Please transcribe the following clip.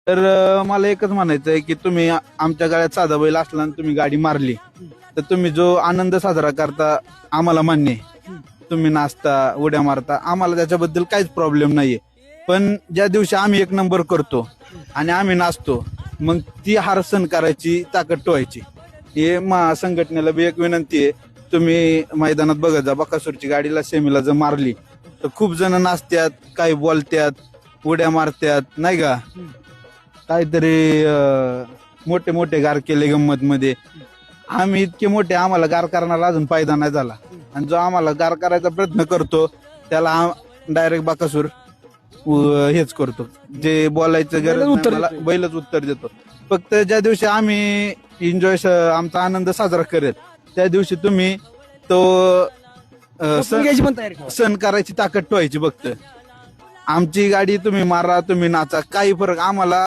तर मला एकच म्हणायचं आहे की तुम्ही आमच्या गाड्यात साधा बैल असला आणि तुम्ही गाडी मारली तर तुम्ही जो आनंद साजरा करता आम्हाला मान्य आहे. तुम्ही नाचता उड्या मारता आम्हाला त्याच्याबद्दल काहीच प्रॉब्लेम नाहीये. पण ज्या दिवशी आम्ही एक नंबर करतो आणि आम्ही नाचतो मग ती हार सहन करायची ताकद ठेवायची. हे संघटनेला बी एक विनंती आहे. तुम्ही मैदानात बघत जा बकासूरची गाडीला सेमीला जर मारली तर खूप जण नाचतात, काही बोलतात, उड्या मारतात नाही का, काहीतरी मोठे मोठे गार केले गंमत मध्ये. आम्ही इतके मोठे आम्हाला गार करणारा अजून फायदा नाही झाला आणि जो आम्हाला गार करायचा प्रयत्न करतो त्याला डायरेक्ट बकासूर हेच करतो. जे बोलायचं गरज नाही, मला बैलच उत्तर देतो. फक्त ज्या दिवशी आम्ही एन्जॉय आमचा आनंद साजरा करेल त्या दिवशी तुम्ही तो सण करायची ताकद ठेवायची. फक्त आमची गाडी तुम्ही मारा, तुम्ही नाचा, काही फरक आम्हाला